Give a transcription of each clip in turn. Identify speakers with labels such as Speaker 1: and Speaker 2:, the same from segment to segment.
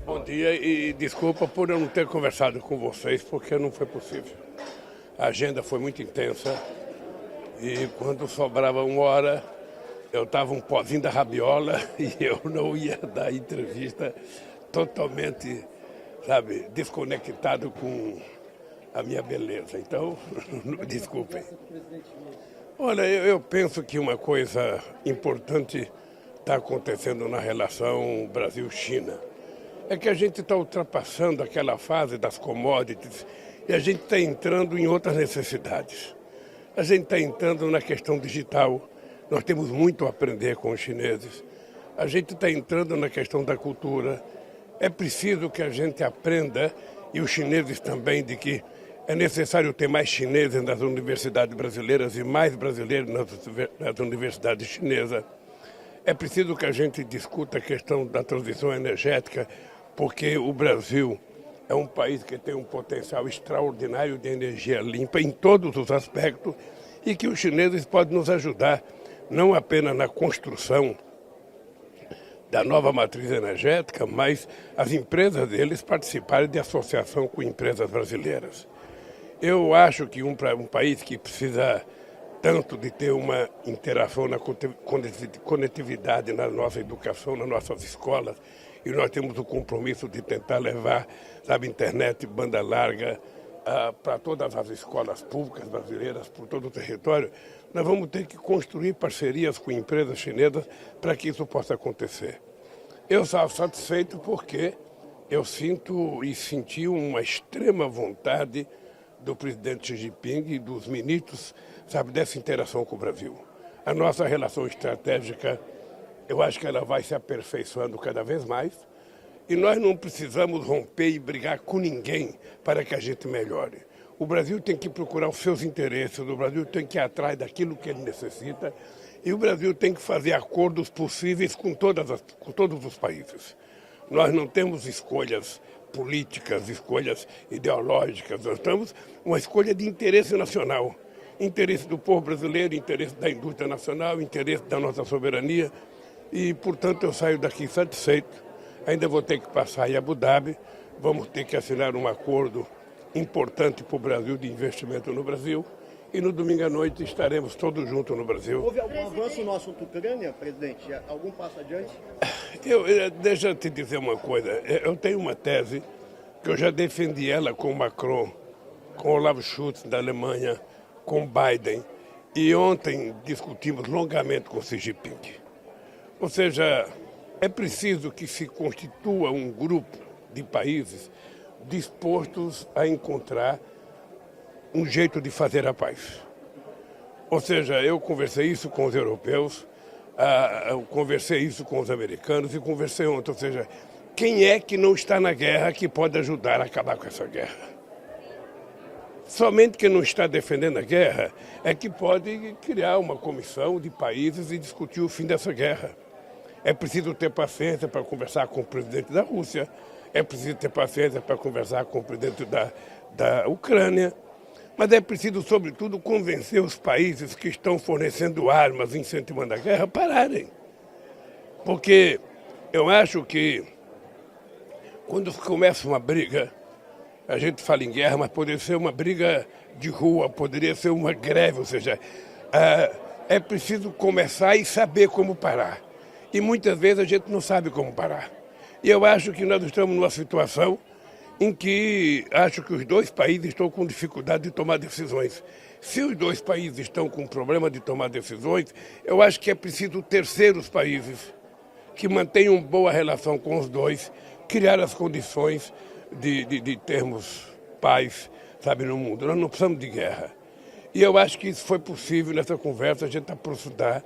Speaker 1: Bom dia e desculpa por eu não ter conversado com vocês, porque não foi possível. A agenda foi muito intensa e quando sobrava uma hora, eu estava um pozinho da rabiola e eu não ia dar entrevista totalmente, sabe, desconectado com a minha beleza. Então, desculpem. Olha, eu penso que uma coisa importante está acontecendo na relação Brasil-China. É que a gente está ultrapassando aquela fase das commodities e a gente está entrando em outras necessidades. A gente está entrando na questão digital, nós temos muito a aprender com os chineses. A gente está entrando na questão da cultura. É preciso que a gente aprenda, e os chineses também, de que é necessário ter mais chineses nas universidades brasileiras e mais brasileiros nas universidades chinesas. É preciso que a gente discuta a questão da transição energética, porque o Brasil é um país que tem um potencial extraordinário de energia limpa em todos os aspectos e que os chineses podem nos ajudar, não apenas na construção da nova matriz energética, mas as empresas deles participarem de associação com empresas brasileiras. Eu acho que um país que precisa tanto de ter uma interação na conectividade na nossa educação, nas nossas escolas, e nós temos o compromisso de tentar levar, sabe, internet, banda larga, para todas as escolas públicas brasileiras, por todo o território, nós vamos ter que construir parcerias com empresas chinesas para que isso possa acontecer. Eu estava satisfeito porque eu sinto e senti uma extrema vontade do presidente Xi Jinping e dos ministros, sabe, dessa interação com o Brasil. A nossa relação estratégica, eu acho que ela vai se aperfeiçoando cada vez mais e nós não precisamos romper e brigar com ninguém para que a gente melhore. O Brasil tem que procurar os seus interesses, o Brasil tem que ir atrás daquilo que ele necessita e o Brasil tem que fazer acordos possíveis com todos os países. Nós não temos escolhas políticas, escolhas ideológicas, nós temos uma escolha de interesse nacional. Interesse do povo brasileiro, interesse da indústria nacional, interesse da nossa soberania. E, portanto, eu saio daqui satisfeito. Ainda vou ter que passar em Abu Dhabi, vamos ter que assinar um acordo importante para o Brasil, de investimento no Brasil. E no domingo à noite estaremos todos juntos no Brasil.
Speaker 2: Houve algum avanço no assunto Ucrânia, presidente? Algum passo adiante?
Speaker 1: Deixa eu te dizer uma coisa. Eu tenho uma tese que eu já defendi ela com Macron, com Olaf Scholz da Alemanha, com Biden. E ontem discutimos longamente com Xi Jinping. Ou seja, é preciso que se constitua um grupo de países dispostos a encontrar um jeito de fazer a paz. Ou seja, eu conversei isso com os europeus, eu conversei isso com os americanos e conversei ontem. Ou seja, quem é que não está na guerra que pode ajudar a acabar com essa guerra? Somente quem não está defendendo a guerra é que pode criar uma comissão de países e discutir o fim dessa guerra. É preciso ter paciência para conversar com o presidente da Rússia, é preciso ter paciência para conversar com o presidente da Ucrânia, mas é preciso, sobretudo, convencer os países que estão fornecendo armas, incentivando a guerra, a pararem. Porque eu acho que quando começa uma briga, a gente fala em guerra, mas poderia ser uma briga de rua, poderia ser uma greve, ou seja, é preciso começar e saber como parar. E muitas vezes a gente não sabe como parar. E eu acho que nós estamos numa situação em que acho que os dois países estão com dificuldade de tomar decisões. Se os dois países estão com problema de tomar decisões, eu acho que é preciso terceiros países que mantenham boa relação com os dois, criar as condições de termos paz, sabe, no mundo. Nós não precisamos de guerra. E eu acho que isso foi possível nessa conversa, a gente aprofundar.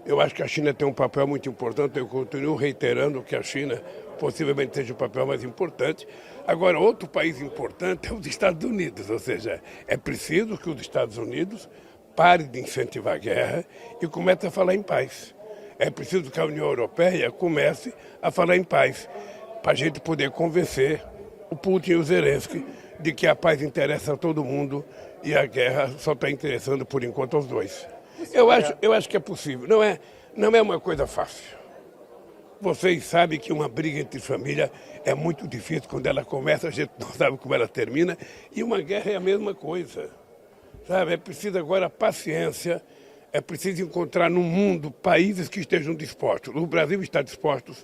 Speaker 1: Eu acho que a China tem um papel muito importante, eu continuo reiterando que a China possivelmente seja o papel mais importante. Agora, outro país importante é os Estados Unidos, ou seja, é preciso que os Estados Unidos parem de incentivar a guerra e comece a falar em paz. É preciso que a União Europeia comece a falar em paz, para a gente poder convencer o Putin e o Zelensky de que a paz interessa a todo mundo e a guerra só está interessando, por enquanto, aos dois. Eu acho que é possível. Não é uma coisa fácil. Vocês sabem que uma briga entre família é muito difícil. Quando ela começa, a gente não sabe como ela termina. E uma guerra é a mesma coisa. Sabe? É preciso agora paciência, é preciso encontrar no mundo países que estejam dispostos. O Brasil está disposto,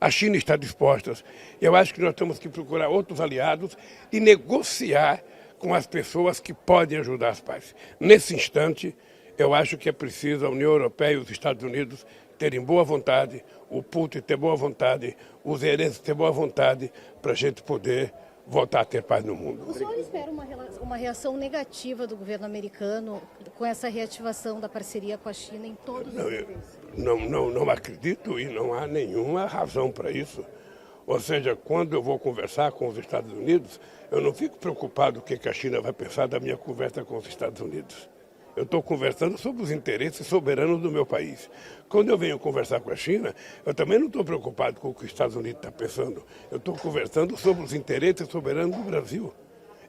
Speaker 1: a China está disposta. Eu acho que nós temos que procurar outros aliados e negociar com as pessoas que podem ajudar as partes. Nesse instante, eu acho que é preciso a União Europeia e os Estados Unidos terem boa vontade, o Putin ter boa vontade, os Zelensky ter boa vontade, para a gente poder voltar a ter paz no mundo.
Speaker 3: O senhor espera uma reação negativa do governo americano com essa reativação da parceria com a China em todos os níveis?
Speaker 1: Não acredito e não há nenhuma razão para isso. Ou seja, quando eu vou conversar com os Estados Unidos, eu não fico preocupado com o que a China vai pensar da minha conversa com os Estados Unidos. Eu estou conversando sobre os interesses soberanos do meu país. Quando eu venho conversar com a China, eu também não estou preocupado com o que os Estados Unidos estão pensando. Eu estou conversando sobre os interesses soberanos do Brasil.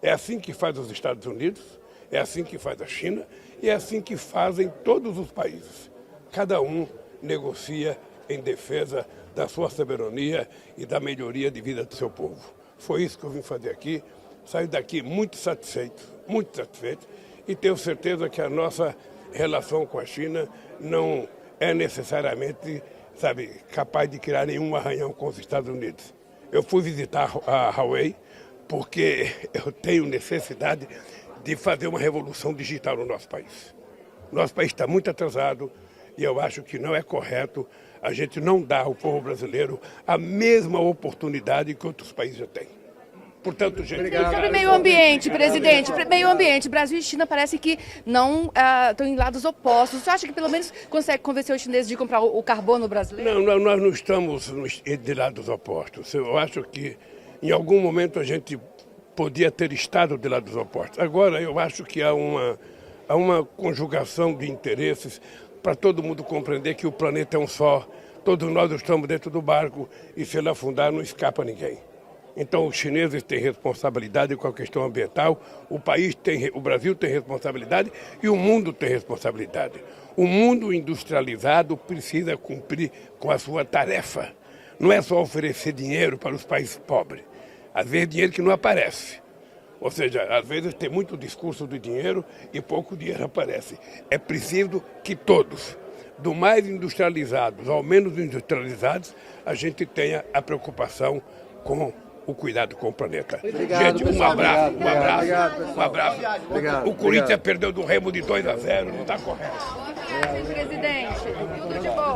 Speaker 1: É assim que faz os Estados Unidos, é assim que faz a China e é assim que fazem todos os países. Cada um negocia em defesa da sua soberania e da melhoria de vida do seu povo. Foi isso que eu vim fazer aqui. Saio daqui muito satisfeito e tenho certeza que a nossa relação com a China não é necessariamente, capaz de criar nenhum arranhão com os Estados Unidos. Eu fui visitar a Huawei porque eu tenho necessidade de fazer uma revolução digital no nosso país. Nosso país está muito atrasado e eu acho que não é correto a gente não dar ao povo brasileiro a mesma oportunidade que outros países já têm. Portanto, gente...
Speaker 4: Obrigado. Sobre meio ambiente, presidente, meio ambiente, Brasil e China parece que não estão em lados opostos. Você acha que pelo menos consegue convencer os chineses de comprar o carbono brasileiro?
Speaker 1: Não, nós não estamos de lados opostos. Eu acho que em algum momento a gente podia ter estado de lados opostos. Agora eu acho que há uma conjugação de interesses para todo mundo compreender que o planeta é um só, todos nós estamos dentro do barco e se ele afundar não escapa ninguém. Então, os chineses têm responsabilidade com a questão ambiental, o Brasil tem responsabilidade e o mundo tem responsabilidade. O mundo industrializado precisa cumprir com a sua tarefa. Não é só oferecer dinheiro para os países pobres. Às vezes, dinheiro que não aparece. Ou seja, às vezes tem muito discurso do dinheiro e pouco dinheiro aparece. É preciso que todos, do mais industrializados ao menos industrializados, a gente tenha a preocupação com o cuidado com o planeta.
Speaker 5: Obrigado,
Speaker 1: gente, um abraço.
Speaker 5: Obrigado.
Speaker 1: O Corinthians perdeu do Remo de 2-0, não está correto.
Speaker 4: Presidente, tudo de bom.